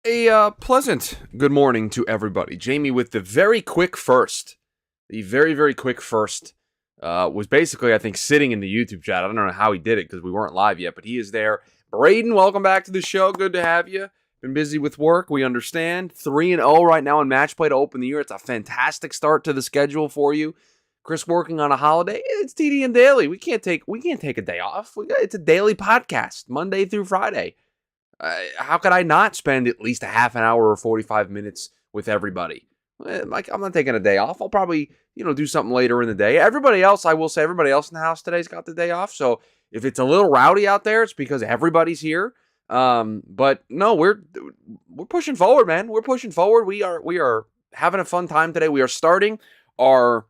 A pleasant good morning to everybody. Jamie with the very quick first. The very, very quick first was basically, I think, sitting in the YouTube chat. I don't know how he did it because we weren't live yet, but he is there. Braden, welcome back to the show. Good to have you. Been busy with work. We understand. 3-0 right now in match play to open the year. It's a fantastic start to the schedule for you. Chris working on a holiday. It's TDN Daily. We can't take a day off. It's a daily podcast, Monday through Friday. How could I not spend at least a half an hour or 45 minutes with everybody? Like, I'm not taking a day off. I'll probably, do something later in the day. Everybody else, I will say, everybody else in the house today's got the day off. So if it's a little rowdy out there, it's because everybody's here. But no, we're pushing forward, man. We're pushing forward. We are having a fun time today. We are starting our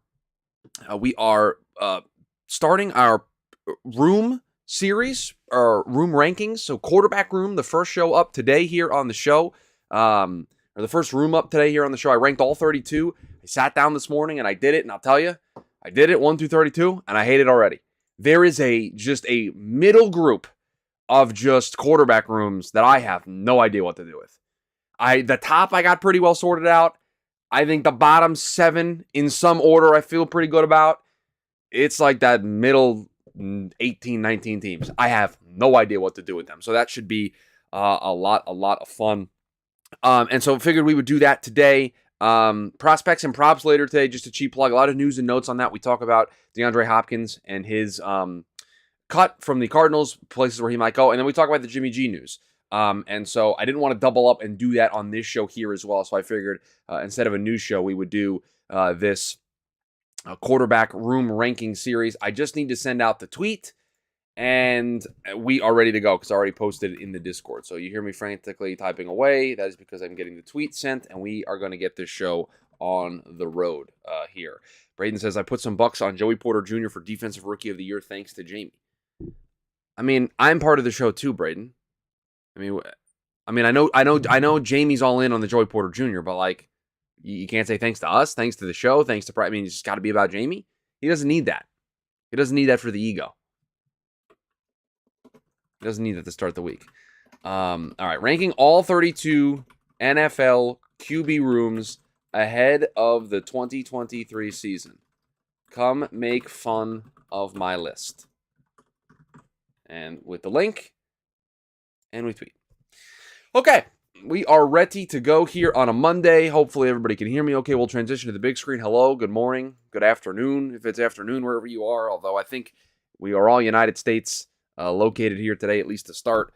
room series, or room rankings. So quarterback room, the first show up today here on the show, or the first room up today here on the show. I ranked all 32. I sat down this morning and I did it, and I'll tell you, I did it 1 through 32, and I hate it already. There is just a middle group of just quarterback rooms that I have no idea what to do with. The top I got pretty well sorted out. I think the bottom 7 in some order I feel pretty good about. It's like that middle 18, 19 teams. I have no idea what to do with them. So that should be a lot of fun. And so figured we would do that today. Prospects and props later today, just a cheap plug. A lot of news and notes on that. We talk about DeAndre Hopkins and his cut from the Cardinals, places where he might go. And then we talk about the Jimmy G news. And so I didn't want to double up and do that on this show here as well. So I figured instead of a news show, we would do this quarterback room ranking series. I just need to send out the tweet, and we are ready to go because I already posted it in the Discord. So you hear me frantically typing away. That is because I'm getting the tweet sent, and we are going to get this show on the road here. Braden says, I put some bucks on Joey Porter Jr. for Defensive Rookie of the Year thanks to Jamie. I mean, I'm part of the show too, Braden. I know Jamie's all in on the Joey Porter Jr., but like, you can't say thanks to us, thanks to the show, thanks to... it's just got to be about Jamie. He doesn't need that. He doesn't need that for the ego. He doesn't need that to start the week. All right, ranking all 32 NFL QB rooms ahead of the 2023 season. Come make fun of my list. And with the link, and we tweet. Okay. We are ready to go here on a Monday. Hopefully everybody can hear me okay. We'll transition to the big screen. Hello, good morning, good afternoon, if it's afternoon wherever you are, although I think we are all United States located here today, at least to start.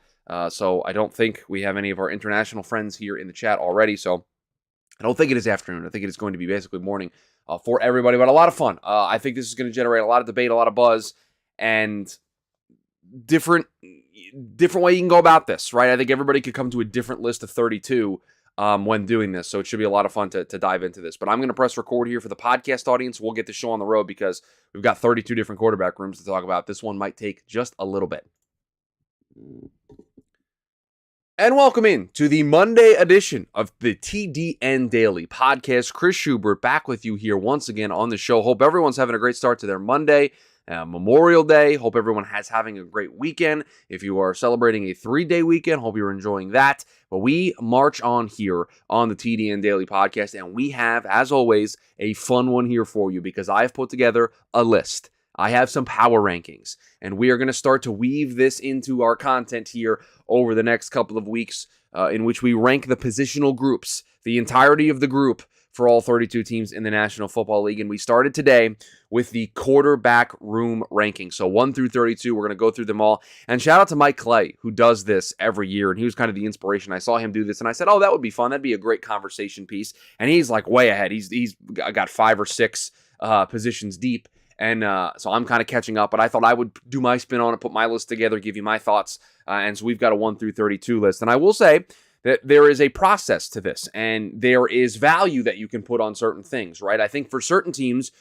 So I don't think we have any of our international friends here in the chat already, so I don't think it is afternoon. I think it is going to be basically morning for everybody, but a lot of fun. I think this is going to generate a lot of debate, a lot of buzz, and different way you can go about this, right? I think everybody could come to a different list of 32 when doing this, so it should be a lot of fun to dive into this. But I'm going to press record here for the podcast audience. We'll get the show on the road because we've got 32 different quarterback rooms to talk about. This one might take just a little bit. And welcome in to the Monday edition of the TDN Daily podcast. Chris Schubert back with you here once again on the show. Hope everyone's having a great start to their Monday. Memorial Day. Hope everyone has having a great weekend. If you are celebrating a 3-day weekend, hope you're enjoying that. But we march on here on the TDN Daily podcast, and we have, as always, a fun one here for you because I've put together a list. I have some power rankings, and we are going to start to weave this into our content here over the next couple of weeks in which we rank the positional groups, the entirety of the group, for all 32 teams in the National Football League. And we started today with the quarterback room ranking. So 1 through 32, we're going to go through them all. And shout out to Mike Clay, who does this every year. And he was kind of the inspiration. I saw him do this, and I said, oh, that would be fun. That'd be a great conversation piece. And he's like way ahead. He's got 5 or 6 positions deep. And so I'm kind of catching up. But I thought I would do my spin on it, put my list together, give you my thoughts. And so we've got a 1 through 32 list. And I will say that there is a process to this, and there is value that you can put on certain things, right? I think for certain teams,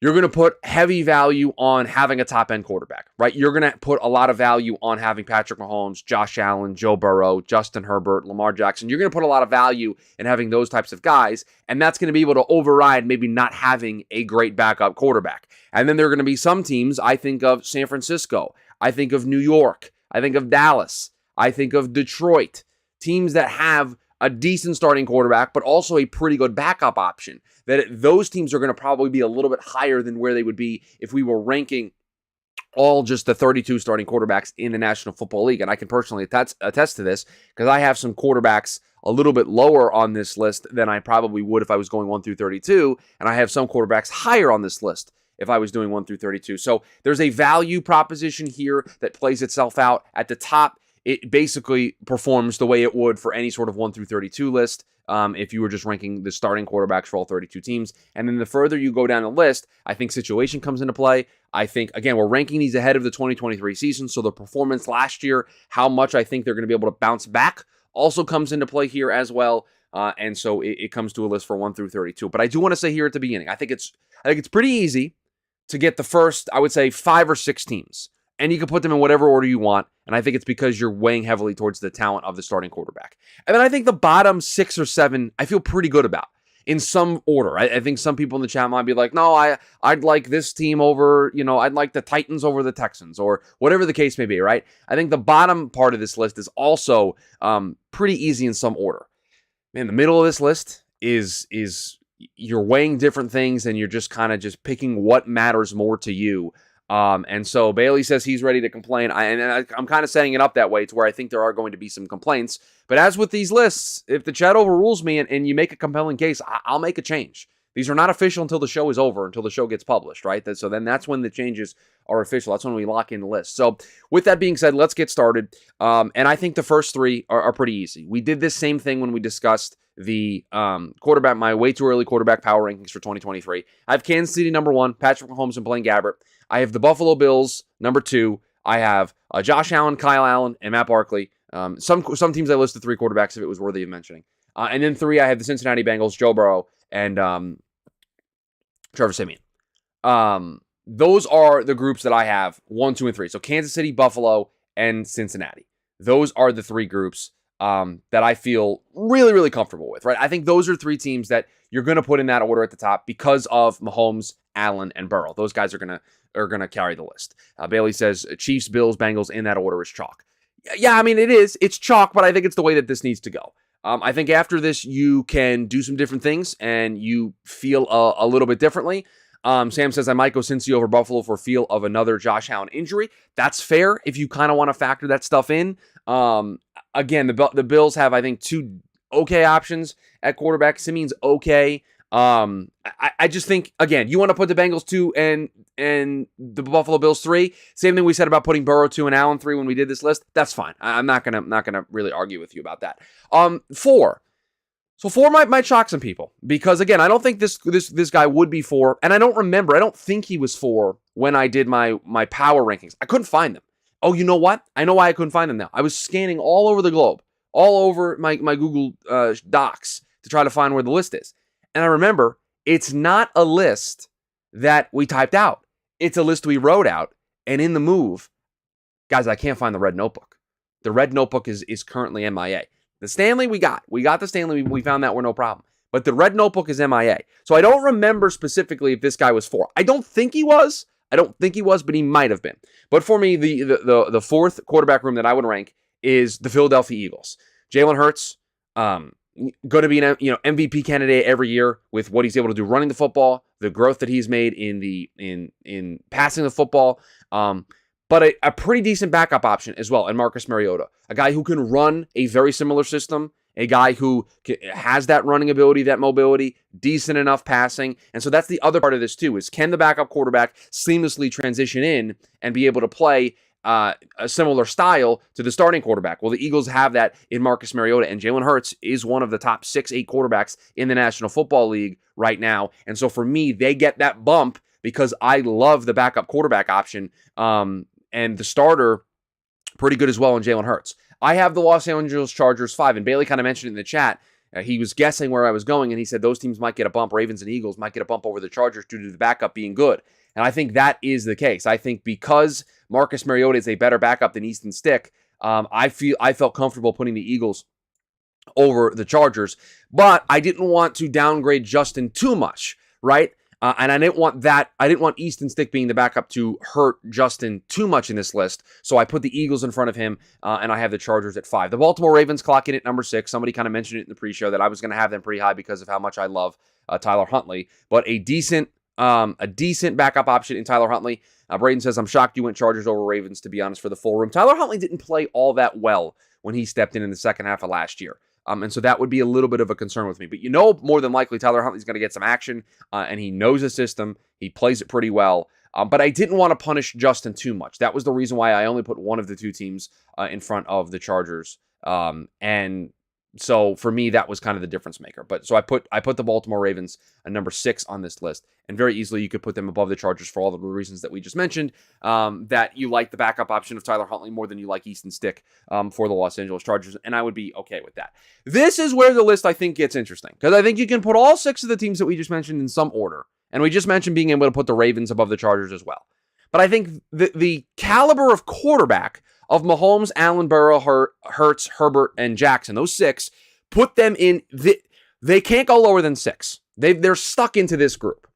you're going to put heavy value on having a top-end quarterback, right? You're going to put a lot of value on having Patrick Mahomes, Josh Allen, Joe Burrow, Justin Herbert, Lamar Jackson. You're going to put a lot of value in having those types of guys, and that's going to be able to override maybe not having a great backup quarterback. And then there are going to be some teams, I think of San Francisco, I think of New York, I think of Dallas, I think of Detroit, teams that have a decent starting quarterback, but also a pretty good backup option. Those teams are going to probably be a little bit higher than where they would be if we were ranking all just the 32 starting quarterbacks in the National Football League. And I can personally attest to this because I have some quarterbacks a little bit lower on this list than I probably would if I was going 1 through 32. And I have some quarterbacks higher on this list if I was doing 1 through 32. So there's a value proposition here that plays itself out. At the top, it basically performs the way it would for any sort of 1 through 32 list. If you were just ranking the starting quarterbacks for all 32 teams. And then the further you go down the list, I think situation comes into play. I think, again, we're ranking these ahead of the 2023 season, so the performance last year, how much I think they're going to be able to bounce back, also comes into play here as well. And so it comes to a list for 1 through 32. But I do want to say here at the beginning, I think it's pretty easy to get the first, I would say, 5 or 6 teams. And you can put them in whatever order you want. And I think it's because you're weighing heavily towards the talent of the starting quarterback. And then I think the bottom 6 or 7, I feel pretty good about in some order. I think some people in the chat might be like, no, I'd like this team over, I'd like the Titans over the Texans or whatever the case may be, right? I think the bottom part of this list is also pretty easy in some order. Man, the middle of this list is you're weighing different things and you're just kind of just picking what matters more to you. And so Bailey says he's ready to complain. I'm kind of setting it up that way to where I think there are going to be some complaints. But as with these lists, if the chat overrules me and you make a compelling case, I'll make a change. These are not official until the show is over, until the show gets published, right? So then that's when the changes are official. That's when we lock in the list. So with that being said, let's get started. And I think the first 3 are pretty easy. We did this same thing when we discussed the quarterback, my way too early quarterback power rankings for 2023. I have Kansas City number 1, Patrick Mahomes and Blaine Gabbert. I have the Buffalo Bills number 2. I have Josh Allen, Kyle Allen, and Matt Barkley. Some teams I listed 3 quarterbacks if it was worthy of mentioning. And then 3, I have the Cincinnati Bengals, Joe Burrow, and Trevor Siemian. Those are the groups that I have 1, 2, and 3. So Kansas City, Buffalo, and Cincinnati. Those are the 3 groups that I feel really, really comfortable with, right? I think those are 3 teams that you're going to put in that order at the top because of Mahomes, Allen, and Burrow. Those guys are going to carry the list. Bailey says Chiefs, Bills, Bengals in that order is chalk. Yeah, I mean, it is. It's chalk, but I think it's the way that this needs to go. I think after this, you can do some different things and you feel a little bit differently. Sam says, I might go Cincy over Buffalo for feel of another Josh Allen injury. That's fair if you kind of want to factor that stuff in. Again, the Bills have, I think, 2 okay options at quarterback. Simeon's okay. I just think, again, you want to put the Bengals 2 and the Buffalo Bills 3. Same thing we said about putting Burrow 2 and Allen 3 when we did this list. That's fine. I'm not gonna really argue with you about that. 4. So 4 might shock some people because, again, I don't think this guy would be 4, and I don't think he was 4 when I did my power rankings. I couldn't find them. Oh, you know what? I know why I couldn't find them now. I was scanning all over the globe, all over my Google Docs to try to find where the list is. And I remember, it's not a list that we typed out. It's a list we wrote out. And in the move, guys, I can't find the red notebook. The red notebook is currently MIA. The Stanley we got. We got the Stanley. We found that were no problem. But the red notebook is MIA. So I don't remember specifically if this guy was 4. I don't think he was, but he might have been. But for me, the 4th quarterback room that I would rank is the Philadelphia Eagles. Jalen Hurts, going to be an MVP candidate every year with what he's able to do running the football, the growth that he's made in passing the football, but a pretty decent backup option as well. And Marcus Mariota, a guy who can run a very similar system, a guy who has that running ability, that mobility, decent enough passing. And so that's the other part of this too, is can the backup quarterback seamlessly transition in and be able to play a similar style to the starting quarterback? Well, the Eagles have that in Marcus Mariota, and Jalen Hurts is one of the top 6-8 quarterbacks in the National Football League right now. And so for me, they get that bump because I love the backup quarterback option, and the starter pretty good as well in Jalen Hurts. I have the Los Angeles Chargers 5, and Bailey kind of mentioned in the chat, he was guessing where I was going, and he said those teams might get a bump. Ravens and Eagles might get a bump over the Chargers due to the backup being good. And I think that is the case. I think because Marcus Mariota is a better backup than Easton Stick, I felt comfortable putting the Eagles over the Chargers. But I didn't want to downgrade Justin too much, right? And I didn't want that. I didn't want Easton Stick being the backup to hurt Justin too much in this list. So I put the Eagles in front of him, and I have the Chargers at 5. The Baltimore Ravens clock in at number 6. Somebody kind of mentioned it in the pre-show that I was going to have them pretty high because of how much I love Tyler Huntley. But a decent backup option in Tyler Huntley. Braden says, I'm shocked you went Chargers over Ravens, to be honest, for the full room. Tyler Huntley didn't play all that well when he stepped in the second half of last year. And so that would be a little bit of a concern with me. But more than likely, Tyler Huntley's going to get some action, and he knows the system. He plays it pretty well. But I didn't want to punish Justin too much. That was the reason why I only put one of the two teams in front of the Chargers. And so for me, that was kind of the difference maker. But so I put the Baltimore Ravens at number 6 on this list, and very easily you could put them above the Chargers for all of the reasons that we just mentioned. That you like the backup option of Tyler Huntley more than you like Easton Stick for the Los Angeles Chargers, and I would be okay with that. This is where the list I think gets interesting, because I think you can put all 6 of the teams that we just mentioned in some order, and we just mentioned being able to put the Ravens above the Chargers as well. But I think the caliber of quarterback of Mahomes, Allen, Burrow, Hurts, Herbert, and Jackson, those 6, put them in, they can't go lower than 6. They're stuck into this group.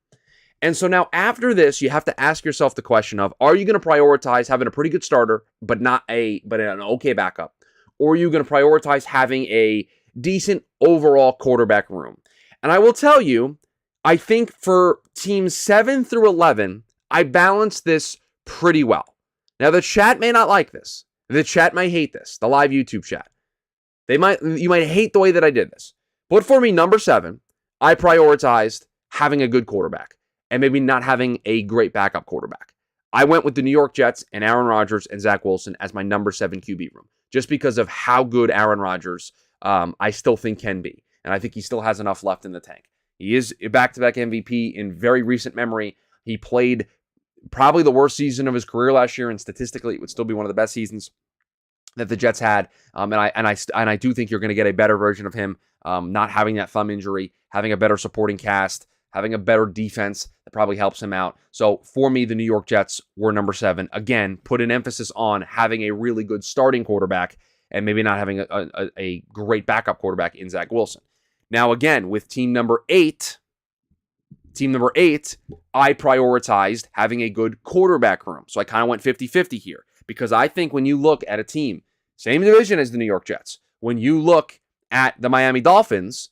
And so now after this, you have to ask yourself the question of, are you going to prioritize having a pretty good starter, but an okay backup? Or are you going to prioritize having a decent overall quarterback room? And I will tell you, I think for teams 7 through 11, I balanced this pretty well. Now, the chat may not like this. The chat might hate this, the live YouTube chat. You might hate the way that I did this. But for me, number 7, I prioritized having a good quarterback and maybe not having a great backup quarterback. I went with the New York Jets and Aaron Rodgers and Zach Wilson as my number 7 QB room, just because of how good Aaron Rodgers I still think can be. And I think he still has enough left in the tank. He is a back-to-back MVP in very recent memory. He played probably the worst season of his career last year, and statistically, it would still be one of the best seasons that the Jets had. And I do think you're going to get a better version of him, not having that thumb injury, having a better supporting cast, having a better defense that probably helps him out. So for me, the New York Jets were number 7. Again, put an emphasis on having a really good starting quarterback and maybe not having a great backup quarterback in Zach Wilson. Now, again, with team number 8, I prioritized having a good quarterback room. So I kind of went 50-50 here, because I think when you look at a team, same division as the New York Jets, when you look at the Miami Dolphins,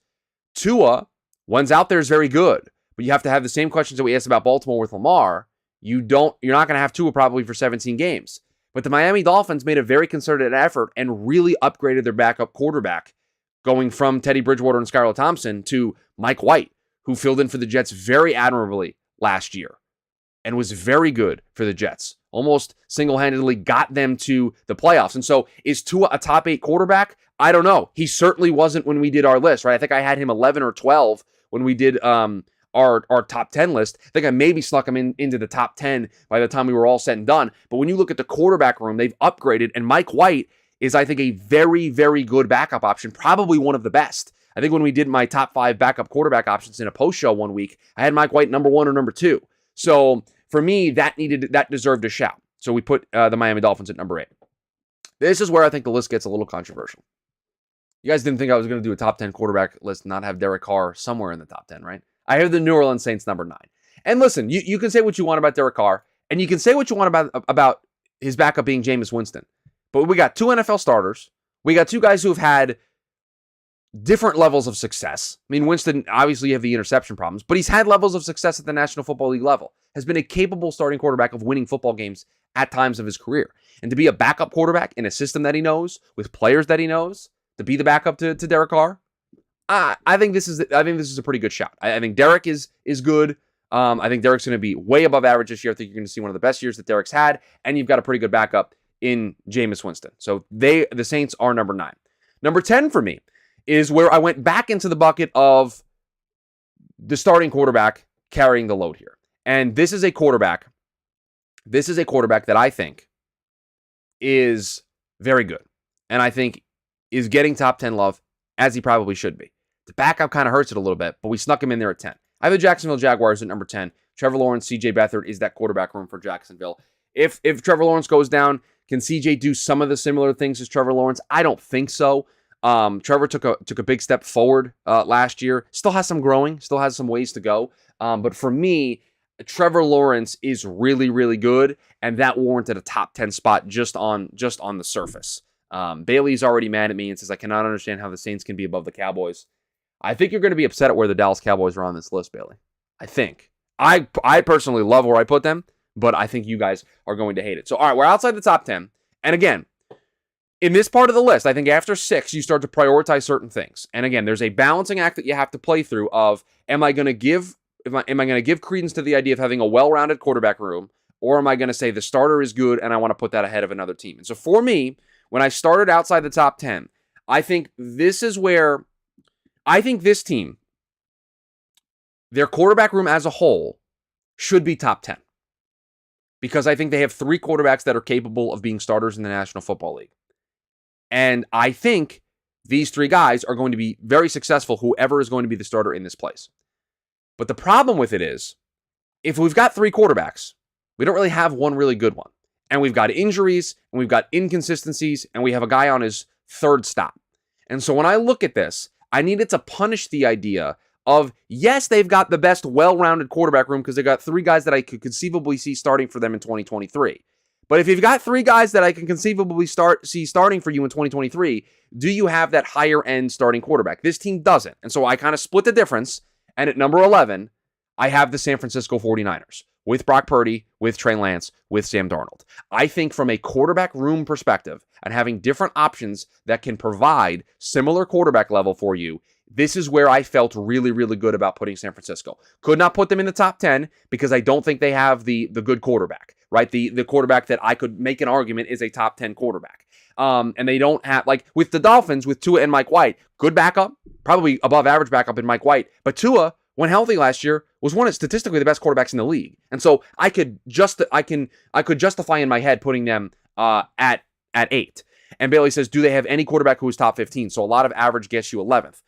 Tua, one's out there, is very good, but you have to have the same questions that we asked about Baltimore with Lamar. You're not going to have Tua probably for 17 games. But the Miami Dolphins made a very concerted effort and really upgraded their backup quarterback, going from Teddy Bridgewater and Skylar Thompson to Mike White, who filled in for the Jets very admirably last year and was very good for the Jets. Almost single-handedly got them to the playoffs. And so is Tua a top 8 quarterback? I don't know. He certainly wasn't when we did our list, right? I think I had him 11 or 12 when we did our top 10 list. I think I maybe snuck him into the top 10 by the time we were all said and done. But when you look at the quarterback room, they've upgraded, and Mike White is, I think, a very, very good backup option, probably one of the best. I think when we did my top 5 backup quarterback options in a post show one week, I had Mike White number 1 or number 2. So for me, that deserved a shout. So we put the Miami Dolphins at number 8. This is where I think the list gets a little controversial. You guys didn't think I was going to do a top 10 quarterback list, not have Derek Carr somewhere in the top 10, right? I have the New Orleans Saints number 9. And listen, you can say what you want about Derek Carr, and you can say what you want about his backup being Jameis Winston. But we got 2 NFL starters. We got 2 guys who have had different levels of success. I mean, Winston, obviously you have the interception problems, but he's had levels of success at the National Football League level, has been a capable starting quarterback of winning football games at times of his career. And to be a backup quarterback in a system that he knows, with players that he knows, to be the backup to Derek Carr, I think this is a pretty good shot. I think Derek is good. I think Derek's going to be way above average this year. I think you're going to see one of the best years that Derek's had, and you've got a pretty good backup in Jameis Winston. So the Saints are number 9. Number 10 for me is where I went back into the bucket of the starting quarterback carrying the load here. And this is a quarterback that I think is very good. And I think is getting top 10 love, as he probably should be. The backup kind of hurts it a little bit, but we snuck him in there at 10. I have the Jacksonville Jaguars at number 10. Trevor Lawrence, CJ Beathard is that quarterback room for Jacksonville. If Trevor Lawrence goes down, can CJ do some of the similar things as Trevor Lawrence? I don't think so. Trevor took a big step forward last year. Still has some growing, still has some ways to go. But for me, Trevor Lawrence is really, really good, and that warranted a top 10 spot just on the surface. Bailey's already mad at me and says, I cannot understand how the Saints can be above the Cowboys. I think you're going to be upset at where the Dallas Cowboys are on this list, Bailey. I think. I personally love where I put them, but I think you guys are going to hate it. So, all right, we're outside the top 10. And again, in this part of the list, I think after 6, you start to prioritize certain things. And again, there's a balancing act that you have to play through of, am I going to give credence to the idea of having a well-rounded quarterback room, or am I going to say the starter is good and I want to put that ahead of another team? And so for me, when I started outside the top 10, I think this is where I think this team, their quarterback room as a whole, should be top 10. Because I think they have 3 quarterbacks that are capable of being starters in the National Football League. And I think these 3 guys are going to be very successful, whoever is going to be the starter in this place. But the problem with it is, if we've got 3 quarterbacks, we don't really have one really good one. And we've got injuries, and we've got inconsistencies, and we have a guy on his 3rd stop. And so when I look at this, I needed to punish the idea of, yes, they've got the best well-rounded quarterback room because they've got 3 guys that I could conceivably see starting for them in 2023. But if you've got 3 guys that I can conceivably see starting for you in 2023, do you have that higher-end starting quarterback? This team doesn't. And so I kind of split the difference, and at number 11, I have the San Francisco 49ers with Brock Purdy, with Trey Lance, with Sam Darnold. I think from a quarterback room perspective and having different options that can provide similar quarterback level for you, this is where I felt really, really good about putting San Francisco. Could not put them in the top 10 because I don't think they have the good quarterback, right? The quarterback that I could make an argument is a top 10 quarterback. And they don't have, like with the Dolphins, with Tua and Mike White, good backup, probably above average backup in Mike White. But Tua, when healthy last year, was one of statistically the best quarterbacks in the league. And so I could justify in my head putting them at 8. And Bailey says, do they have any quarterback who is top 15? So a lot of average gets you 11th.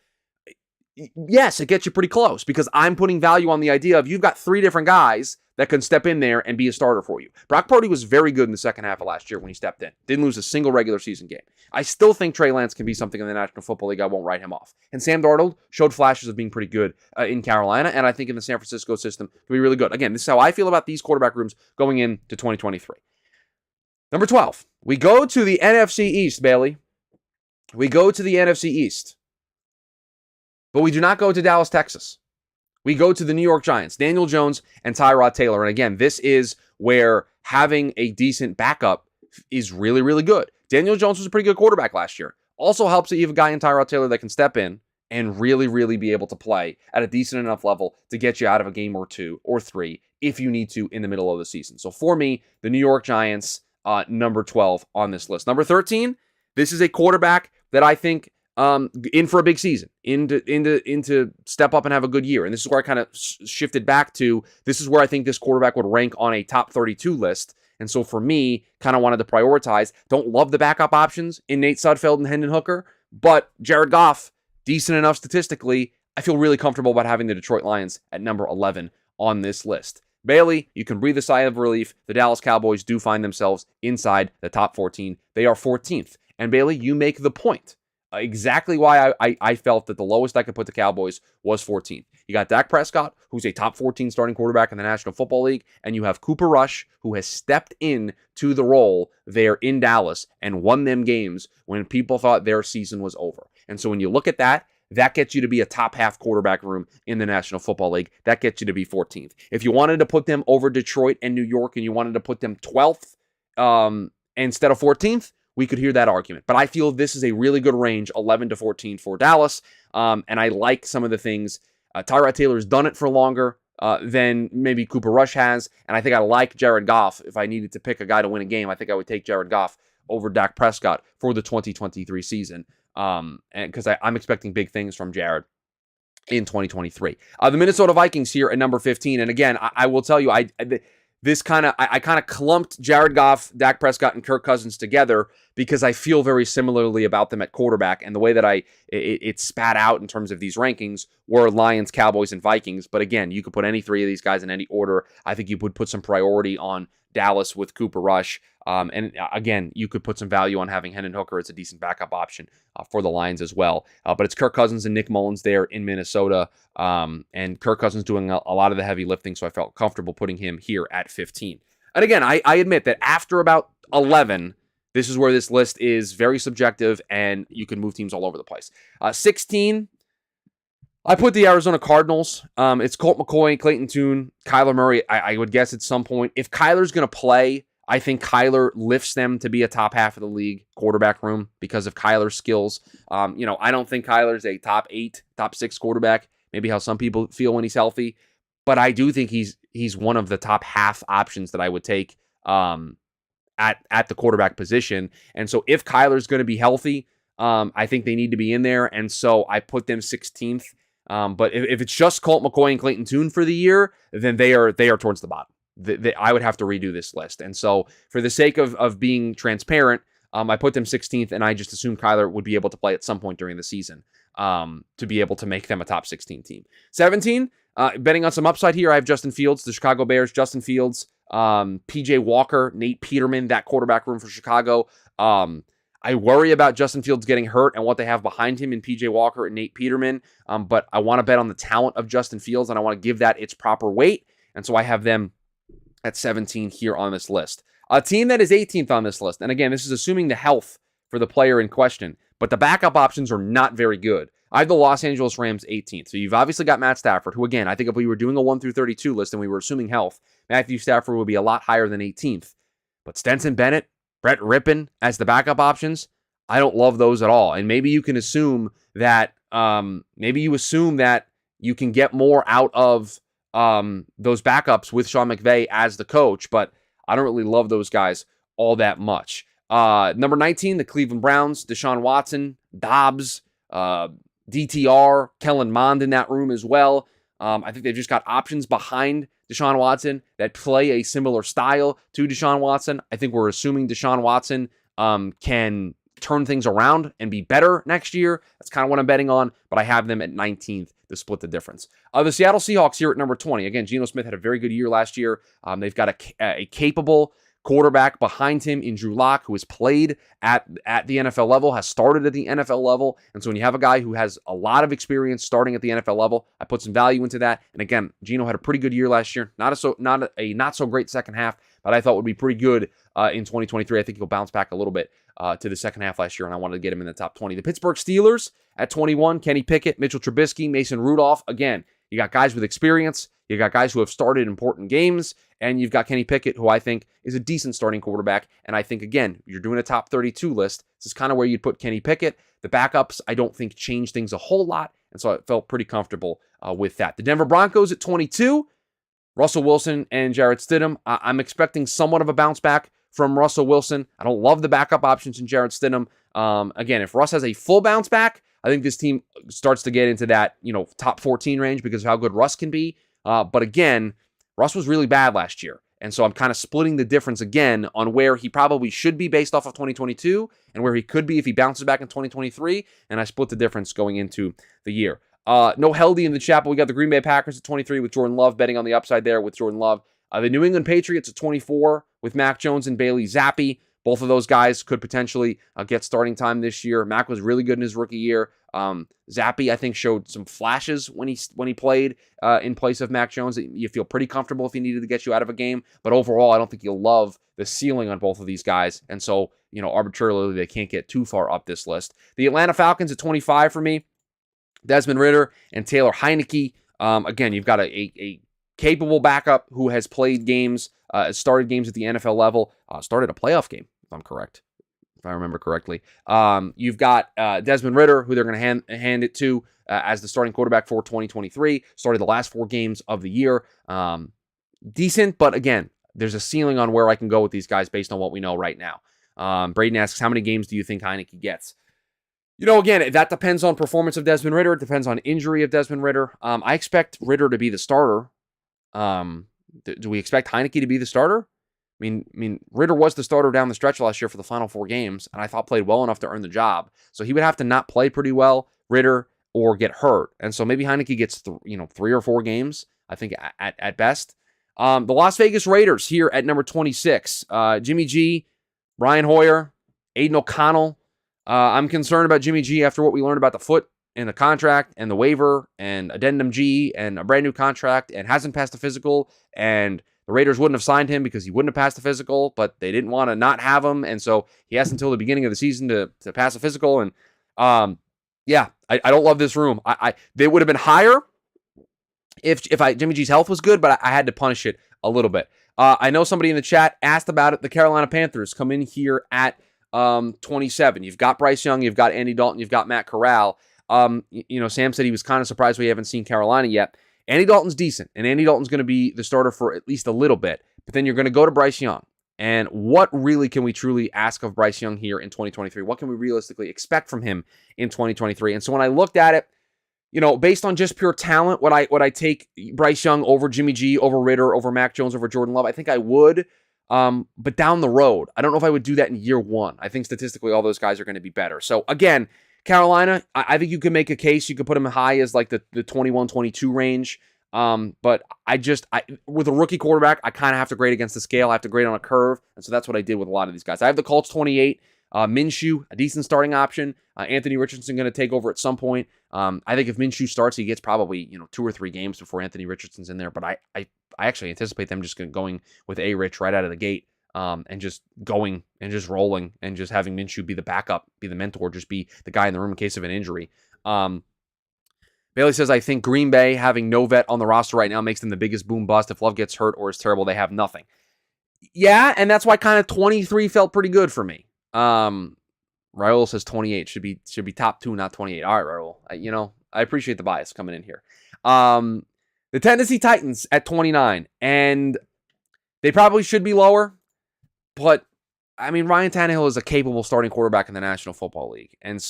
Yes, it gets you pretty close because I'm putting value on the idea of you've got 3 different guys that can step in there and be a starter for you. Brock Purdy was very good in the second half of last year when he stepped in. Didn't lose a single regular season game. I still think Trey Lance can be something in the National Football League. I won't write him off. And Sam Darnold showed flashes of being pretty good in Carolina, and I think in the San Francisco system can be really good. Again, this is how I feel about these quarterback rooms going into 2023. Number 12, we go to the NFC East, Bailey. We go to the NFC East. But we do not go to Dallas, Texas. We go to the New York Giants, Daniel Jones and Tyrod Taylor. And again, this is where having a decent backup is really, really good. Daniel Jones was a pretty good quarterback last year. Also helps that you have a guy in Tyrod Taylor that can step in and really, really be able to play at a decent enough level to get you out of a game or 2 or 3 if you need to in the middle of the season. So for me, the New York Giants, number 12 on this list. Number 13, this is a quarterback that I think in for a big season, into step up and have a good year. And this is where I kind of shifted back to, this is where I think this quarterback would rank on a top 32 list. And so for me, kind of wanted to prioritize, don't love the backup options in Nate Sudfeld and Hendon Hooker, but Jared Goff, decent enough statistically. I feel really comfortable about having the Detroit Lions at number 11 on this list. Bailey, you can breathe a sigh of relief. The Dallas Cowboys do find themselves inside the top 14. They are 14th. And Bailey, you make the point. Exactly why I felt that the lowest I could put the Cowboys was 14. You got Dak Prescott, who's a top 14 starting quarterback in the National Football League, and you have Cooper Rush, who has stepped in to the role there in Dallas and won them games when people thought their season was over. And so when you look at that, that gets you to be a top half quarterback room in the National Football League. That gets you to be 14th. If you wanted to put them over Detroit and New York and you wanted to put them 12th instead of 14th, we could hear that argument. But I feel this is a really good range, 11 to 14 for Dallas. And I like some of the things. Tyrod Taylor's done it for longer than maybe Cooper Rush has. And I think I like Jared Goff. If I needed to pick a guy to win a game, I think I would take Jared Goff over Dak Prescott for the 2023 season. And because I'm expecting big things from Jared in 2023. The Minnesota Vikings here at number 15. And again, I will tell you, I kind of clumped Jared Goff, Dak Prescott, and Kirk Cousins together because I feel very similarly about them at quarterback, and the way that it spat out in terms of these rankings were Lions, Cowboys, and Vikings. But again, you could put any 3 of these guys in any order. I think you would put some priority on Dallas with Cooper Rush. And again, you could put some value on having Hendon Hooker as a decent backup option for the Lions as well. But it's Kirk Cousins and Nick Mullins there in Minnesota. And Kirk Cousins doing a lot of the heavy lifting, so I felt comfortable putting him here at 15. And again, I admit that after about 11, this is where this list is very subjective, and you can move teams all over the place. 16, I put the Arizona Cardinals. It's Colt McCoy, Clayton Tune, Kyler Murray, I would guess at some point. If Kyler's going to play, I think Kyler lifts them to be a top half of the league quarterback room because of Kyler's skills. I don't think Kyler's a top 8, top 6 quarterback, maybe how some people feel when he's healthy. But I do think he's one of the top half options that I would take at the quarterback position. And so if Kyler's going to be healthy, I think they need to be in there. And so I put them 16th. But if it's just Colt McCoy and Clayton Tune for the year, then they are towards the bottom. I would have to redo this list. And so for the sake of being transparent, I put them 16th, and I just assumed Kyler would be able to play at some point during the season to be able to make them a top 16 team. 17, betting on some upside here, I have Justin Fields, the Chicago Bears, Justin Fields, PJ Walker, Nate Peterman, that quarterback room for Chicago. I worry about Justin Fields getting hurt and what they have behind him in PJ Walker and Nate Peterman, but I want to bet on the talent of Justin Fields, and I want to give that its proper weight, and so I have them at 17 here on this list. A team that is 18th on this list, and again, this is assuming the health for the player in question, but the backup options are not very good. I have the Los Angeles Rams 18th. So you've obviously got Matt Stafford, who again, I think if we were doing a 1 through 32 list and we were assuming health, Matthew Stafford would be a lot higher than 18th. But Stenson Bennett, Brett Rippon as the backup options, I don't love those at all. And maybe you can assume that you can get more out of those backups with Sean McVay as the coach, but I don't really love those guys all that much. Number 19, the Cleveland Browns, Deshaun Watson, Dobbs, DTR, Kellen Mond in that room as well. I think they've just got options behind Deshaun Watson that play a similar style to Deshaun Watson. I think we're assuming Deshaun Watson can turn things around and be better next year. That's kind of what I'm betting on, but I have them at 19th to split the difference. The Seattle Seahawks here at number 20. Again, Geno Smith had a very good year last year. They've got a capable quarterback behind him in Drew Lock, who has played at the NFL level, has started at the NFL level. And so when you have a guy who has a lot of experience starting at the NFL level, I put some value into that. And again, Geno had a pretty good year last year. Not so great second half, but I thought would be pretty good in 2023. I think he'll bounce back a little bit to the second half last year, and I wanted to get him in the top 20. The Pittsburgh Steelers at 21, Kenny Pickett, Mitchell Trubisky, Mason Rudolph. Again, you got guys with experience. You got guys who have started important games, and you've got Kenny Pickett, who I think is a decent starting quarterback. And I think, again, you're doing a top 32 list. This is kind of where you'd put Kenny Pickett. The backups, I don't think, change things a whole lot, and so I felt pretty comfortable with that. The Denver Broncos at 22, Russell Wilson and Jarrett Stidham. I'm expecting somewhat of a bounce back from Russell Wilson. I don't love the backup options in Jarrett Stidham. Again, if Russ has a full bounce back, I think this team starts to get into that, top 14 range because of how good Russ can be. But again, Russ was really bad last year. And so I'm kind of splitting the difference again on where he probably should be based off of 2022 and where he could be if he bounces back in 2023. And I split the difference going into the year. No Heldy in the chat, but we got the Green Bay Packers at 23 with Jordan Love, betting on the upside there with Jordan Love. The New England Patriots at 24 with Mac Jones and Bailey Zappi. Both of those guys could potentially get starting time this year. Mac was really good in his rookie year. Zappi, I think, showed some flashes when he played in place of Mac Jones. You feel pretty comfortable if he needed to get you out of a game. But overall, I don't think you'll love the ceiling on both of these guys. And so, arbitrarily, they can't get too far up this list. The Atlanta Falcons at 25 for me. Desmond Ridder and Taylor Heineke. Again, you've got a capable backup who has played games, started games at the NFL level, started a playoff game, if I'm correct, if I remember correctly. You've got Desmond Ridder, who they're going to hand it to as the starting quarterback for 2023. Started the last 4 games of the year. Decent, but again, there's a ceiling on where I can go with these guys based on what we know right now. Braden asks, how many games do you think Heineke gets? Again, that depends on performance of Desmond Ridder. It depends on injury of Desmond Ridder. I expect Ridder to be the starter. Do we expect Heineke to be the starter? I mean, Ridder was the starter down the stretch last year for the final 4 games, and I thought played well enough to earn the job. So he would have to not play pretty well, Ridder, or get hurt. And so maybe Heineke gets 3 or 4 games, I think, at best. The Las Vegas Raiders here at number 26. Jimmy G, Brian Hoyer, Aiden O'Connell. I'm concerned about Jimmy G after what we learned about the foot and the contract and the waiver and addendum G and a brand new contract and hasn't passed the physical. And the Raiders wouldn't have signed him because he wouldn't have passed the physical, but they didn't want to not have him. And so he has until the beginning of the season to pass the physical. And I don't love this room. They would have been higher if Jimmy G's health was good, but I had to punish it a little bit. I know somebody in the chat asked about it. The Carolina Panthers come in here at 27. You've got Bryce Young, you've got Andy Dalton, you've got Matt Corral. Sam said he was kind of surprised we haven't seen Carolina yet. Andy Dalton's decent, and Andy Dalton's going to be the starter for at least a little bit. But then you're going to go to Bryce Young. And what really can we truly ask of Bryce Young here in 2023? What can we realistically expect from him in 2023? And so when I looked at it, based on just pure talent, would I take Bryce Young over Jimmy G, over Ritter, over Mac Jones, over Jordan Love? I think I would. But down the road, I don't know if I would do that in year one. I think statistically all those guys are going to be better. So again, Carolina, I think you can make a case. You could put them high as like the 21, 22 range. But with a rookie quarterback, I kind of have to grade against the scale. I have to grade on a curve. And so that's what I did with a lot of these guys. I have the Colts 28, Minshew, a decent starting option. Anthony Richardson going to take over at some point. I think if Minshew starts, he gets probably, 2 or 3 games before Anthony Richardson's in there. But I actually anticipate them just going with A-Rich right out of the gate. And just going and just rolling and just having Minshew be the backup, be the mentor, just be the guy in the room in case of an injury. Bailey says, I think Green Bay having no vet on the roster right now makes them the biggest boom bust. If Love gets hurt or is terrible, they have nothing. Yeah, and that's why kind of 23 felt pretty good for me. Raul says 28 should be top 2, not 28. All right, Raul. I appreciate the bias coming in here. The Tennessee Titans at 29, and they probably should be lower. But, Ryan Tannehill is a capable starting quarterback in the National Football League. And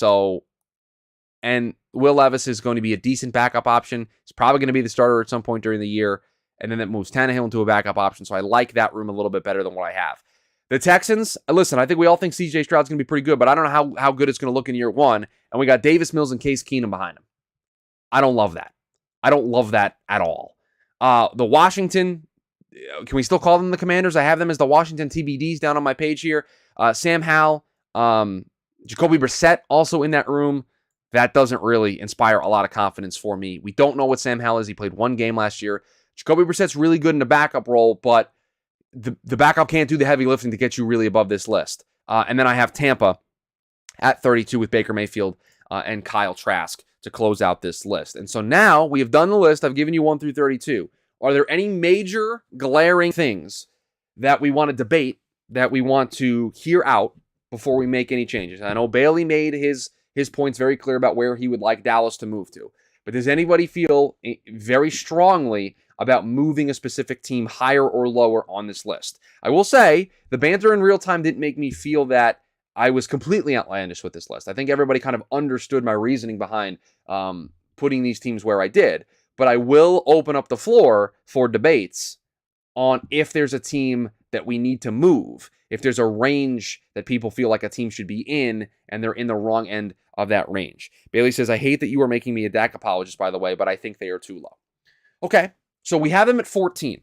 Will Levis is going to be a decent backup option. He's probably going to be the starter at some point during the year. And then that moves Tannehill into a backup option. So I like that room a little bit better than what I have. The Texans, listen, I think we all think C.J. Stroud's going to be pretty good, but I don't know how good it's going to look in year one. And we got Davis Mills and Case Keenum behind him. I don't love that. I don't love that at all. The Washington... Can we still call them the Commanders? I have them as the Washington TBDs down on my page here. Sam Howell, Jacoby Brissett also in that room. That doesn't really inspire a lot of confidence for me. We don't know what Sam Howell is. He played 1 game last year. Jacoby Brissett's really good in the backup role, but the backup can't do the heavy lifting to get you really above this list. And then I have Tampa at 32 with Baker Mayfield and Kyle Trask to close out this list. And so now we have done the list. I've given you 1 through 32. Are there any major glaring things that we want to debate, that we want to hear out before we make any changes? I know Bailey made his points very clear about where he would like Dallas to move to. But does anybody feel very strongly about moving a specific team higher or lower on this list? I will say, the banter in real time didn't make me feel that I was completely outlandish with this list. I think everybody kind of understood my reasoning behind putting these teams where I did. But I will open up the floor for debates on if there's a team that we need to move, if there's a range that people feel like a team should be in, and they're in the wrong end of that range. Bailey says, I hate that you are making me a Dak apologist, by the way, but I think they are too low. Okay, so we have them at 14.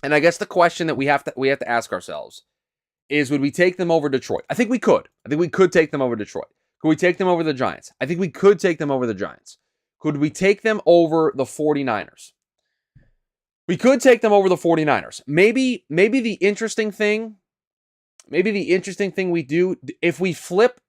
And I guess the question that we have to ask ourselves is, would we take them over Detroit? I think we could. I think we could take them over Detroit. Could we take them over the Giants? I think we could take them over the Giants. Could we take them over the 49ers? We could take them over the 49ers. Maybe the interesting thing we do, if we flip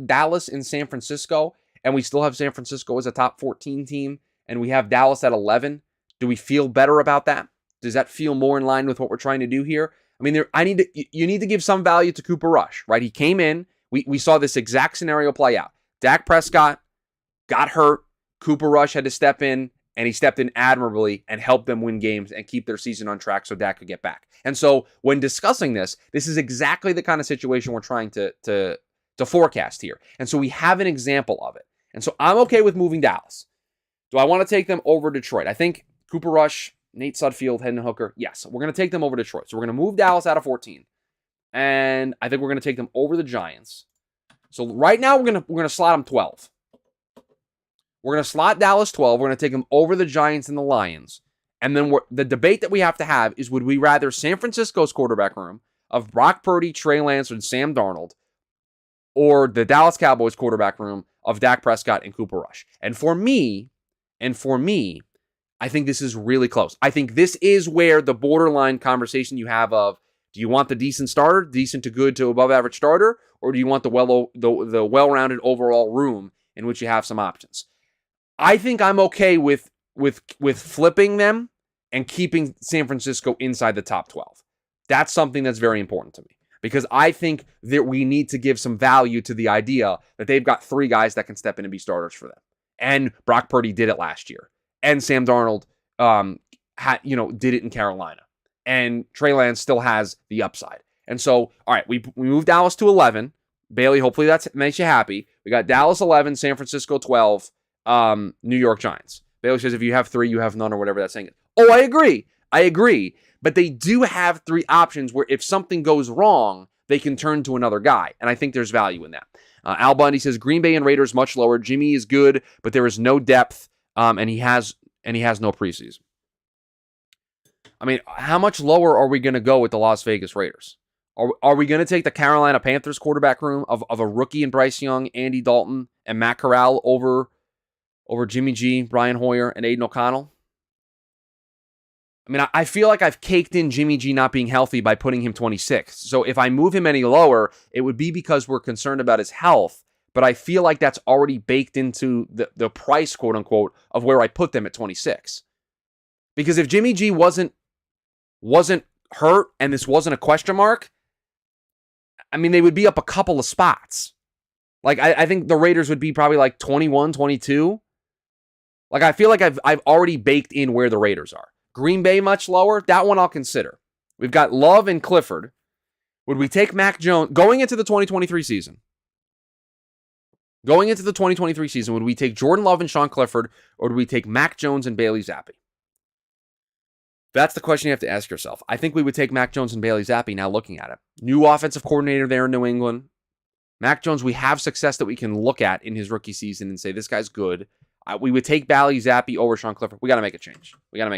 Dallas and San Francisco, and we still have San Francisco as a top 14 team, and we have Dallas at 11, do we feel better about that? Does that feel more in line with what we're trying to do here? You need to give some value to Cooper Rush, right? He came in, we saw this exact scenario play out. Dak Prescott got hurt. Cooper Rush had to step in, and he stepped in admirably and helped them win games and keep their season on track so Dak could get back. And so when discussing this is exactly the kind of situation we're trying to forecast here. And so we have an example of it. And so I'm okay with moving Dallas. Do I want to take them over Detroit? I think Cooper Rush, Nate Sudfeld, Hendon Hooker, yes, we're going to take them over Detroit. So we're going to move Dallas out of 14. And I think we're going to take them over the Giants. So right now we're going to slot them 12. We're going to slot Dallas 12. We're going to take them over the Giants and the Lions. And then the debate that we have to have is, would we rather San Francisco's quarterback room of Brock Purdy, Trey Lance, and Sam Darnold, or the Dallas Cowboys quarterback room of Dak Prescott and Cooper Rush? And for me, I think this is really close. I think this is where the borderline conversation you have of, do you want the decent starter, decent to good to above average starter, or do you want the well-rounded overall room in which you have some options? I think I'm okay with flipping them and keeping San Francisco inside the top 12. That's something that's very important to me, because I think that we need to give some value to the idea that they've got 3 guys that can step in and be starters for them. And Brock Purdy did it last year. And Sam Darnold did it in Carolina. And Trey Lance still has the upside. And so, all right, we moved Dallas to 11. Bailey, hopefully that makes you happy. We got Dallas 11, San Francisco 12, New York Giants. Bailey says if you have 3, you have none, or whatever that's saying. Oh, I agree. But they do have 3 options where if something goes wrong, they can turn to another guy. And I think there's value in that. Al Bundy says Green Bay and Raiders much lower. Jimmy is good, but there is no depth, and he has no preseason. I mean, how much lower are we going to go with the Las Vegas Raiders? Are we going to take the Carolina Panthers quarterback room of a rookie in Bryce Young, Andy Dalton, and Matt Corral over Jimmy G, Brian Hoyer, and Aiden O'Connell? I mean, I feel like I've caked in Jimmy G not being healthy by putting him 26th. So if I move him any lower, it would be because we're concerned about his health. But I feel like that's already baked into the price, quote unquote, of where I put them at 26. Because if Jimmy G wasn't hurt and this wasn't a question mark, I mean, they would be up a couple of spots. Like, I think the Raiders would be probably like 21, 22. Like, I feel like I've already baked in where the Raiders are. Green Bay much lower. That one I'll consider. We've got Love and Clifford. Would we take Mac Jones going into the 2023 season? Going into the 2023 season, would we take Jordan Love and Sean Clifford, or do we take Mac Jones and Bailey Zappi? That's the question you have to ask yourself. I think we would take Mac Jones and Bailey Zappi now looking at it. New offensive coordinator there in New England. Mac Jones, we have success that we can look at in his rookie season and say, this guy's good. We would take Bailey Zappi over Sean Clifford. We got to make a change. We got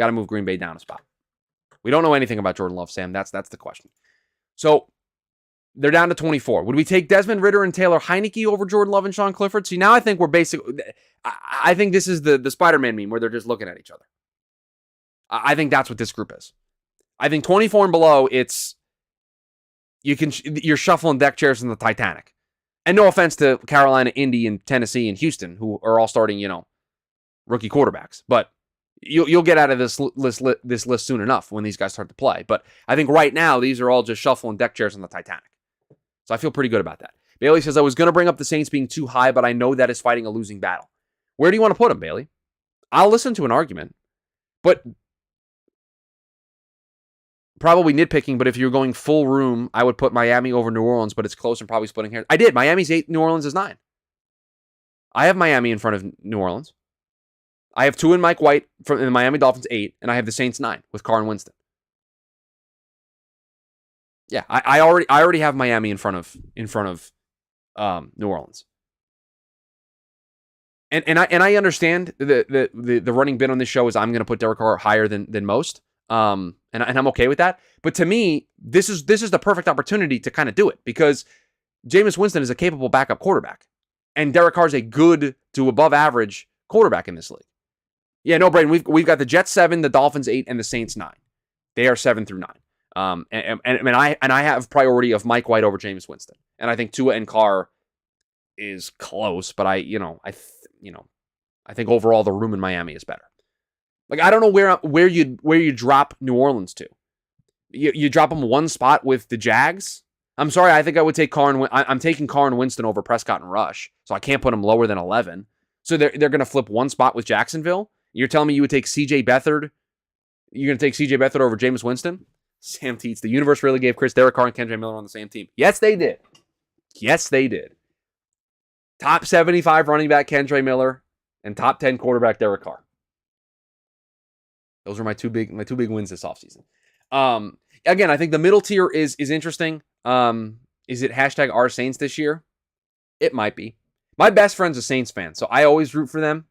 to move Green Bay down a spot. We don't know anything about Jordan Love, Sam. That's the question. So they're down to 24. Would we take Desmond Ridder and Taylor Heineke over Jordan Love and Sean Clifford? See, now I think we're basically... I think this is the Spider-Man meme where they're just looking at each other. I think that's what this group is. I think 24 and below, it's... You're shuffling deck chairs in the Titanic. And no offense to Carolina, Indy, and Tennessee, and Houston, who are all starting, rookie quarterbacks. But you'll get out of this list soon enough when these guys start to play. But I think right now, these are all just shuffling deck chairs in the Titanic. So I feel pretty good about that. Bailey says, I was going to bring up the Saints being too high, but I know that is fighting a losing battle. Where do you want to put them, Bailey? I'll listen to an argument. But probably nitpicking, but if you're going full room, I would put Miami over New Orleans, but it's close and probably splitting hairs. I did. Miami's 8, New Orleans is 9. I have Miami in front of New Orleans. I have 2 in Mike White from the Miami Dolphins 8, and I have the Saints 9 with Carr and Winston. Yeah, I already have Miami in front of New Orleans. And I understand the running bit on this show is I'm going to put Derek Carr higher than most. And I'm okay with that. But to me, this is the perfect opportunity to kind of do it, because Jameis Winston is a capable backup quarterback, and Derek Carr is a good to above average quarterback in this league. Yeah, no, Braden, we've got the Jets 7, the Dolphins 8, and the Saints 9. They are 7 through 9. And I have priority of Mike White over Jameis Winston, and I think Tua and Carr is close, but I think overall the room in Miami is better. Like, I don't know where you drop New Orleans to. You drop them one spot with the Jags. I'm sorry, I think I would take Carr and I'm taking Carr and Winston over Prescott and Rush, so I can't put them lower than 11. So they're going to flip one spot with Jacksonville. You're telling me you would take C.J. Beathard? You're going to take C.J. Beathard over Jameis Winston? Sam Teets, the universe really gave Chris Derek Carr and Kendra Miller on the same team. Yes, they did. Yes, they did. Top 75 running back Kendra Miller and top 10 quarterback Derek Carr. Those are my two big wins this offseason. Again, I think the middle tier is interesting. Is it hashtag our Saints this year? It might be. My best friend's a Saints fan, so I always root for them,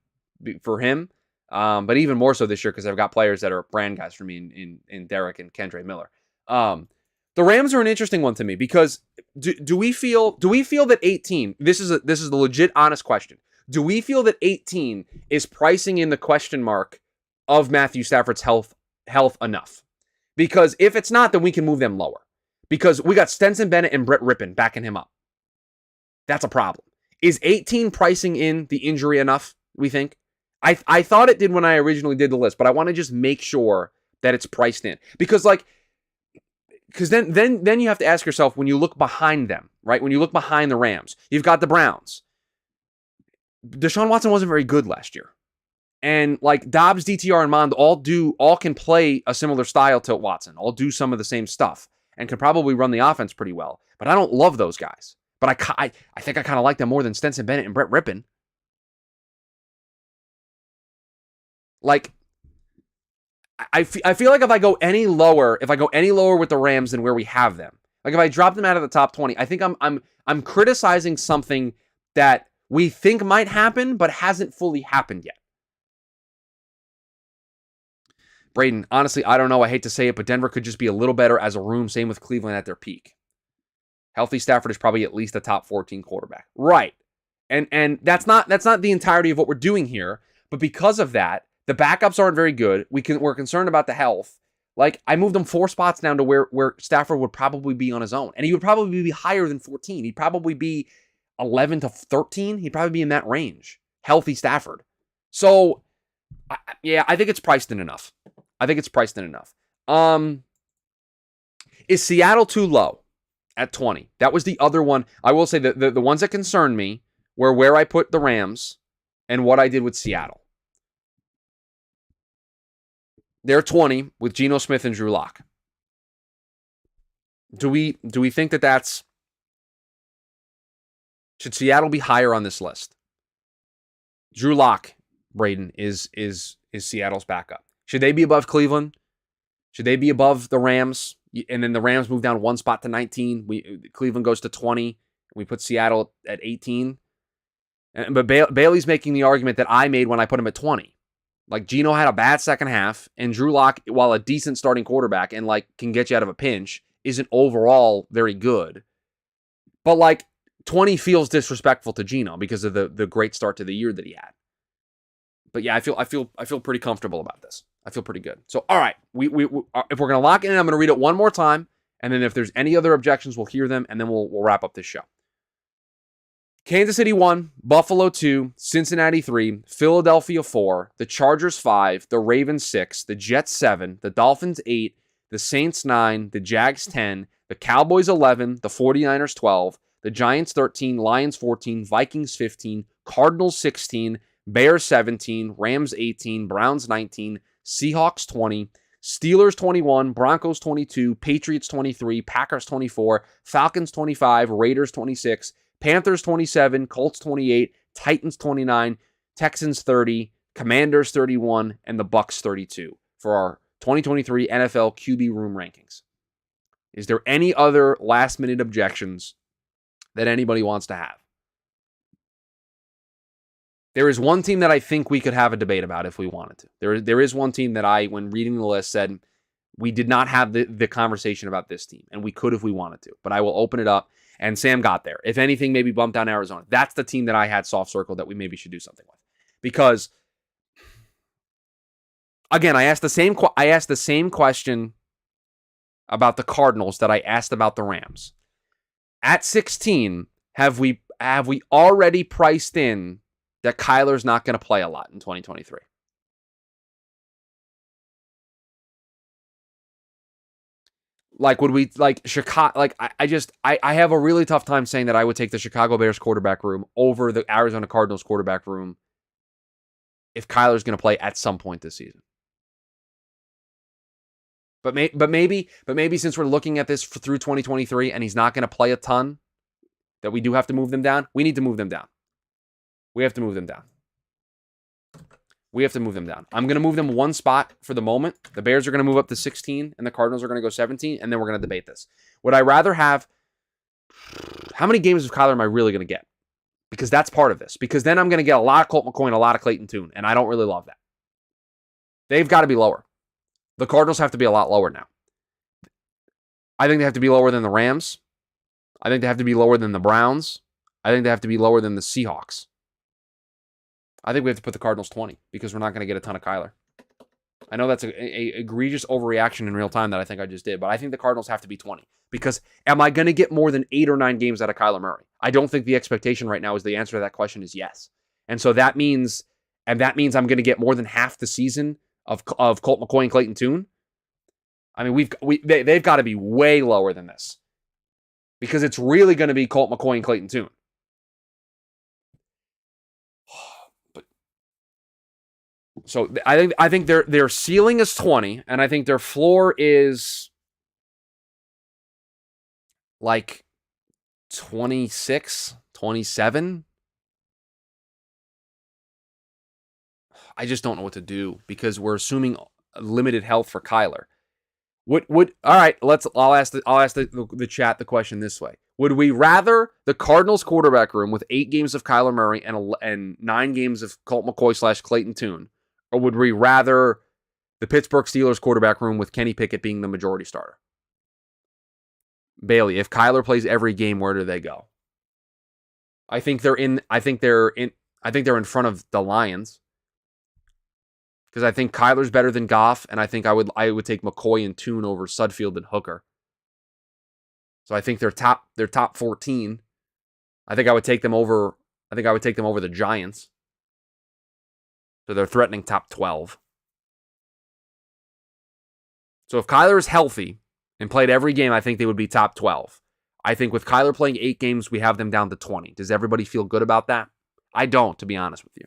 for him. But even more so this year because I've got players that are brand guys for me in Derek and Kendre Miller. The Rams are an interesting one to me because do we feel that 18? This is the legit honest question. Do we feel that 18 is pricing in the question mark of Matthew Stafford's health enough? Because if it's not, then we can move them lower. Because we got Stenson Bennett and Brett Rippon backing him up. That's a problem. Is 18 pricing in the injury enough, we think? I thought it did when I originally did the list, but I want to just make sure that it's priced in. Because then you have to ask yourself, when you look behind them, right? When you look behind the Rams, you've got the Browns. Deshaun Watson wasn't very good last year. And like Dobbs, DTR, and Mond all can play a similar style to Watson, all do some of the same stuff, and can probably run the offense pretty well. But I don't love those guys. But I think I kind of like them more than Stenson Bennett and Brett Rippon. Like, I feel like if I go any lower with the Rams than where we have them, like if I drop them out of the top 20, I think I'm criticizing something that we think might happen, but hasn't fully happened yet. Braden, honestly, I don't know. I hate to say it, but Denver could just be a little better as a room. Same with Cleveland at their peak. Healthy Stafford is probably at least a top 14 quarterback. Right. And that's not the entirety of what we're doing here. But because of that, the backups aren't very good. We're concerned about the health. Like, I moved him 4 spots down to where Stafford would probably be on his own. And he would probably be higher than 14. He'd probably be 11 to 13. He'd probably be in that range. Healthy Stafford. So, I think it's priced in enough. Is Seattle too low at 20? That was the other one. I will say that the ones that concerned me were where I put the Rams and what I did with Seattle. They're 20 with Geno Smith and Drew Lock. Do we think that that's... Should Seattle be higher on this list? Drew Lock, Braden, is Seattle's backup. Should they be above Cleveland? Should they be above the Rams? And then the Rams move down 1 spot to 19. Cleveland goes to 20. We put Seattle at 18. But Bailey's making the argument that I made when I put him at 20. Like, Geno had a bad second half, and Drew Lock, while a decent starting quarterback and like can get you out of a pinch, isn't overall very good. But like 20 feels disrespectful to Geno because of the great start to the year that he had. But yeah, I feel pretty comfortable about this. I feel pretty good. So all right, if we're gonna lock it in, I'm gonna read it one more time, and then if there's any other objections, we'll hear them, and then we'll wrap up this show. Kansas City 1, Buffalo 2, Cincinnati 3, Philadelphia 4, the Chargers 5, the Ravens 6, the Jets 7, the Dolphins 8, the Saints 9, the Jags 10, the Cowboys 11, the 49ers 12, the Giants 13, Lions 14, Vikings 15, Cardinals 16, Bears 17, Rams 18, Browns 19, Seahawks 20, Steelers 21, Broncos 22, Patriots 23, Packers 24, Falcons 25, Raiders 26, Panthers 27, Colts 28, Titans 29, Texans 30, Commanders 31, and the Bucks 32 for our 2023 NFL QB room rankings. Is there any other last-minute objections that anybody wants to have? There is one team that I think we could have a debate about if we wanted to. There is one team that I, when reading the list, said we did not have the conversation about this team, and we could if we wanted to. But I will open it up, and Sam got there. If anything, maybe bump down Arizona. That's the team that I had soft circled that we maybe should do something with. Because, again, I asked the same question about the Cardinals that I asked about the Rams. At 16, have we already priced in that Kyler's not going to play a lot in 2023? Like, would we, like, Chicago, like, I have a really tough time saying that I would take the Chicago Bears quarterback room over the Arizona Cardinals quarterback room if Kyler's going to play at some point this season. But maybe since we're looking at this through 2023 and he's not going to play a ton, that we do have to move them down. We need to move them down. We have to move them down. I'm going to move them 1 spot for the moment. The Bears are going to move up to 16, and the Cardinals are going to go 17, and then we're going to debate this. Would I rather have... How many games of Kyler am I really going to get? Because that's part of this. Because then I'm going to get a lot of Colt McCoy and a lot of Clayton Tune, and I don't really love that. They've got to be lower. The Cardinals have to be a lot lower now. I think they have to be lower than the Rams. I think they have to be lower than the Browns. I think they have to be lower than the Seahawks. I think we have to put the Cardinals 20 because we're not going to get a ton of Kyler. I know that's a egregious overreaction in real time that I think I just did, but I think the Cardinals have to be 20 because am I going to get more than 8 or 9 games out of Kyler Murray? I don't think the expectation right now is the answer to that question is yes. And so that means I'm going to get more than half the season of Colt McCoy and Clayton Tune. I mean, they've got to be way lower than this because it's really going to be Colt McCoy and Clayton Tune. So I think their ceiling is 20, and I think their floor is like 26, 27. I just don't know what to do because we're assuming limited health for Kyler. All right, I'll ask the chat the question this way. Would we rather the Cardinals quarterback room with 8 games of Kyler Murray and 9 games of Colt McCoy / Clayton Tune, or would we rather the Pittsburgh Steelers quarterback room with Kenny Pickett being the majority starter? Bailey, if Kyler plays every game, where do they go? I think they're in front of the Lions. Because I think Kyler's better than Goff, and I think I would take McCoy and Tune over Sudfeld and Hooker. So I think they're top 14. I think I would take them over the Giants. So they're threatening top 12. So if Kyler is healthy and played every game, I think they would be top 12. I think with Kyler playing 8 games, we have them down to 20. Does everybody feel good about that? I don't, to be honest with you.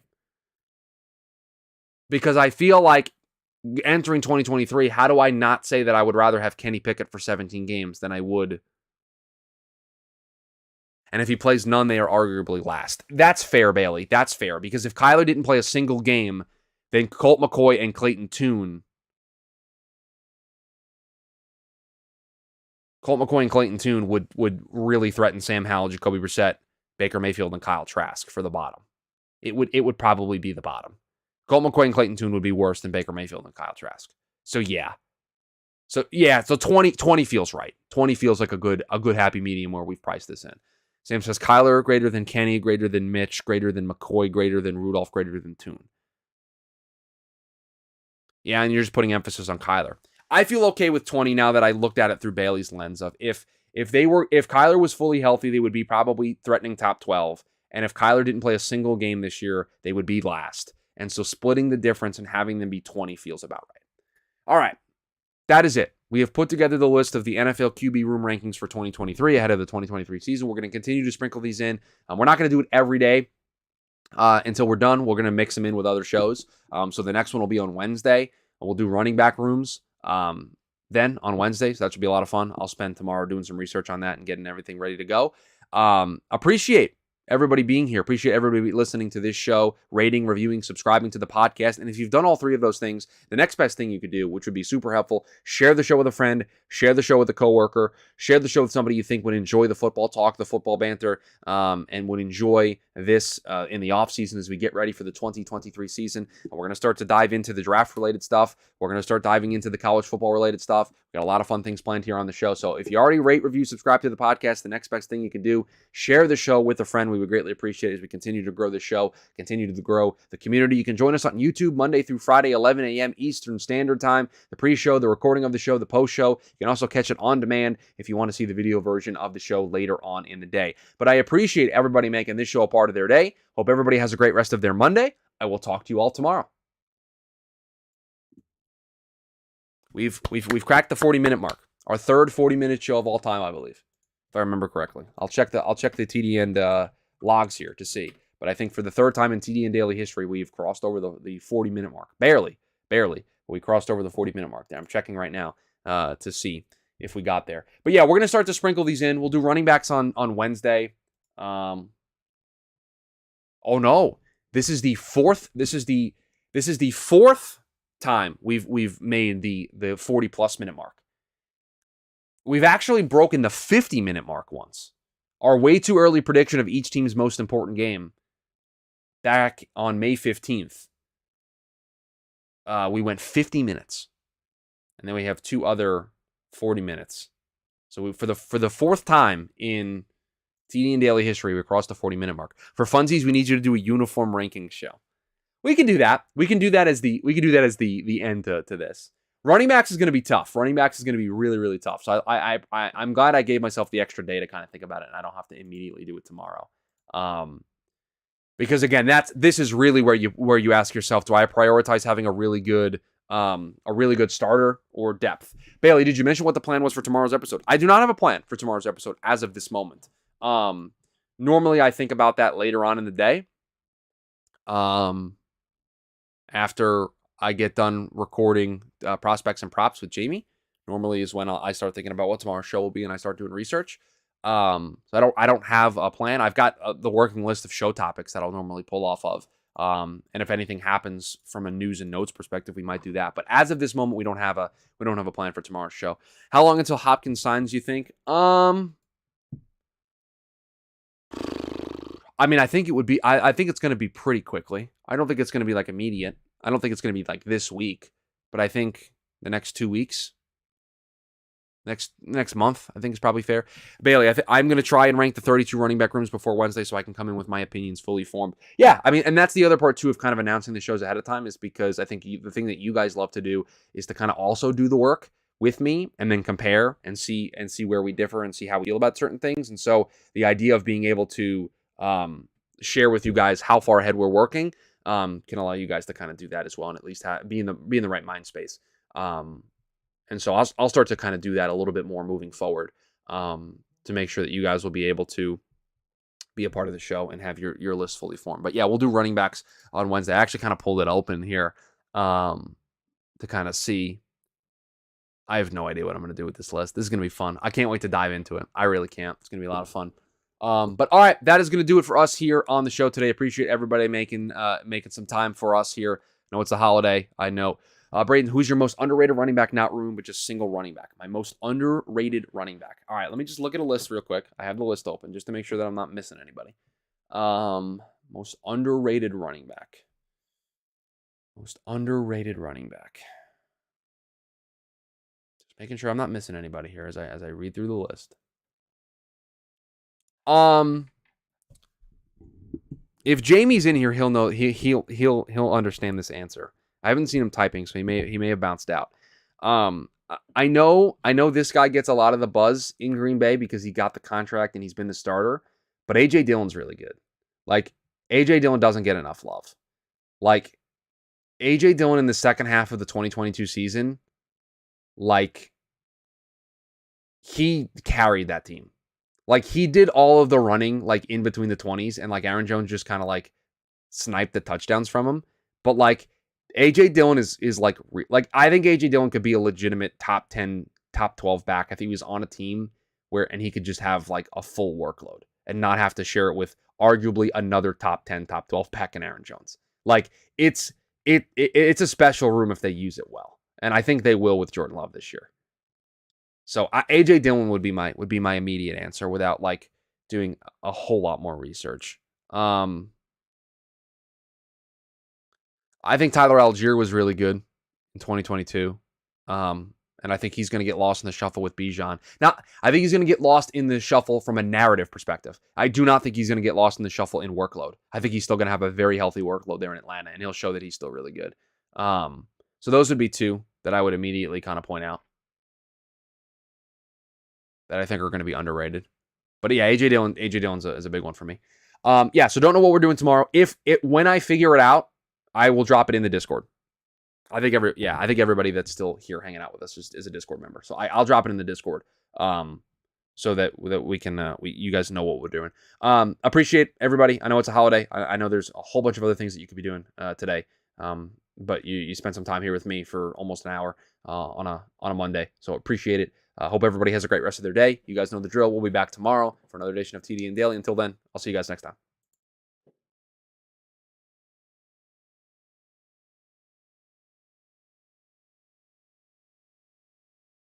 Because I feel like entering 2023, how do I not say that I would rather have Kenny Pickett for 17 games than I would? And if he plays none, they are arguably last. That's fair, Bailey. That's fair. Because if Kyler didn't play a single game, then Colt McCoy and Clayton Tune would really threaten Sam Howell, Jacoby Brissett, Baker Mayfield, and Kyle Trask for the bottom. It would probably be the bottom. Colt McCoy and Clayton Tune would be worse than Baker Mayfield and Kyle Trask. So 20 feels right. 20 feels like a good happy medium where we've priced this in. Sam says Kyler greater than Kenny, greater than Mitch, greater than McCoy, greater than Rudolph, greater than Tune. Yeah, and you're just putting emphasis on Kyler. I feel okay with 20 now that I looked at it through Bailey's lens of if Kyler was fully healthy, they would be probably threatening top 12. And if Kyler didn't play a single game this year, they would be last. And so splitting the difference and having them be 20 feels about right. All right. That is it. We have put together the list of the NFL QB room rankings for 2023 ahead of the 2023 season. We're going to continue to sprinkle these in. We're not going to do it every day until we're done. We're going to mix them in with other shows. So the next one will be on Wednesday. We'll do running back rooms then on Wednesday. So that should be a lot of fun. I'll spend tomorrow doing some research on that and getting everything ready to go. Appreciate everybody being here. Appreciate everybody listening to this show, rating, reviewing, subscribing to the podcast. And if you've done all 3 of those things, the next best thing you could do, which would be super helpful, share the show with a friend, share the show with a coworker, share the show with somebody you think would enjoy the football talk, the football banter, and would enjoy this in the offseason as we get ready for the 2023 season. And we're going to start to dive into the draft-related stuff. We're going to start diving into the college football-related stuff. We've got a lot of fun things planned here on the show. So if you already rate, review, subscribe to the podcast, the next best thing you can do, share the show with a friend. We would greatly appreciate it as we continue to grow the show, continue to grow the community. You can join us on YouTube Monday through Friday, 11 a.m. Eastern Standard Time. The pre-show, the recording of the show, the post-show. You can also catch it on demand if you want to see the video version of the show later on in the day. But I appreciate everybody making this show a part of their day. Hope everybody has a great rest of their Monday. I will talk to you all tomorrow. We've cracked the 40-minute mark. Our third 40-minute show of all time, I believe, if I remember correctly. I'll check the TDN logs here to see. But I think for the third time in TDN Daily history, we've crossed over the 40-minute mark. Barely. But we crossed over the 40-minute mark there. I'm checking right now to see if we got there. But yeah, we're going to start to sprinkle these in. We'll do running backs on Wednesday. Oh no. This is the fourth time we've made the 40+ minute mark. We've actually broken the 50-minute mark once. Our way too early prediction of each team's most important game back on May 15th we went 50 minutes. And then we have 2 other 40 minutes. So for the fourth time in TDN Daily history, we crossed the 40-minute mark. For funsies, we need you to do a uniform rankings show. We can do that. We can do that as the end to this. Running backs is going to be tough. Running backs is going to be really, really tough. So I'm glad I gave myself the extra day to kind of think about it, and I don't have to immediately do it tomorrow. Because again, this is really where you ask yourself, do I prioritize having a really good starter or depth? Bailey, did you mention what the plan was for tomorrow's episode? I do not have a plan for tomorrow's episode as of this moment. Normally I think about that later on in the day. After I get done recording prospects and props with Jamie, normally is when I start thinking about what tomorrow's show will be, and I start doing research. So I don't have a plan. I've got the working list of show topics that I'll normally pull off of. And if anything happens from a news and notes perspective, we might do that. But as of this moment, we don't have a plan for tomorrow's show. How long until Hopkins signs, you think? I mean, I think it would be. I think it's going to be pretty quickly. I don't think it's going to be like immediate. I don't think it's going to be like this week. But I think the next 2 weeks, next month, I think is probably fair. Bailey, I'm going to try and rank the 32 running back rooms before Wednesday so I can come in with my opinions fully formed. Yeah, I mean, and that's the other part too of kind of announcing the shows ahead of time, is because I think the thing that you guys love to do is to kind of also do the work with me and then compare and see where we differ and see how we feel about certain things. And so the idea of being able to share with you guys how far ahead we're working can allow you guys to kind of do that as well, and at least be in the right mind space. And so I'll start to kind of do that a little bit more moving forward, to make sure that you guys will be able to be a part of the show and have your list fully formed. But yeah, we'll do running backs on Wednesday. I actually kind of pulled it open here to kind of see. I have no idea what I'm going to do with this list. This is going to be fun. I can't wait to dive into it. I really can't. It's going to be a lot of fun. But all right, that is going to do it for us here on the show today. Appreciate everybody making some time for us here. I know it's a holiday. I know. Braden, who's your most underrated running back, not room, but just single running back? My most underrated running back. All right, let me just look at a list real quick. I have the list open just to make sure that I'm not missing anybody. Most underrated running back. Most underrated running back. Just making sure I'm not missing anybody here as I read through the list. If Jamie's in here, he'll know. He'll understand this answer. I haven't seen him typing, so he may have bounced out. I know this guy gets a lot of the buzz in Green Bay because he got the contract and he's been the starter, but AJ Dillon's really good. Like, AJ Dillon doesn't get enough love. Like, AJ Dillon in the second half of the 2022 season, like, he carried that team. Like, he did all of the running, like, in between the 20s, and, like, Aaron Jones just kind of, like, sniped the touchdowns from him. But, like, AJ Dillon is like I think AJ Dillon could be a legitimate top 10, top 12 back. I think he was on a team and he could just have, like, a full workload and not have to share it with arguably another top 10, top 12 back in Aaron Jones. Like, it's a special room if they use it well. And I think they will with Jordan Love this year. So AJ Dillon would be my immediate answer without, like, doing a whole lot more research. I think Tyler Algier was really good in 2022. And I think he's going to get lost in the shuffle with Bijan. Now, I think he's going to get lost in the shuffle from a narrative perspective. I do not think he's going to get lost in the shuffle in workload. I think he's still going to have a very healthy workload there in Atlanta, and he'll show that he's still really good. So those would be two that I would immediately kind of point out that I think are going to be underrated. But yeah, AJ Dillon is a big one for me. Yeah, so don't know what we're doing tomorrow. When I figure it out, I will drop it in the Discord. I think everybody that's still here hanging out with us is a Discord member. So I'll drop it in the Discord, so that we can you guys know what we're doing. Appreciate everybody. I know it's a holiday. I know there's a whole bunch of other things that you could be doing today. But you spent some time here with me for almost an hour on a Monday. So appreciate it. Hope everybody has a great rest of their day. You guys know the drill. We'll be back tomorrow for another edition of TDN Daily. Until then, I'll see you guys next time.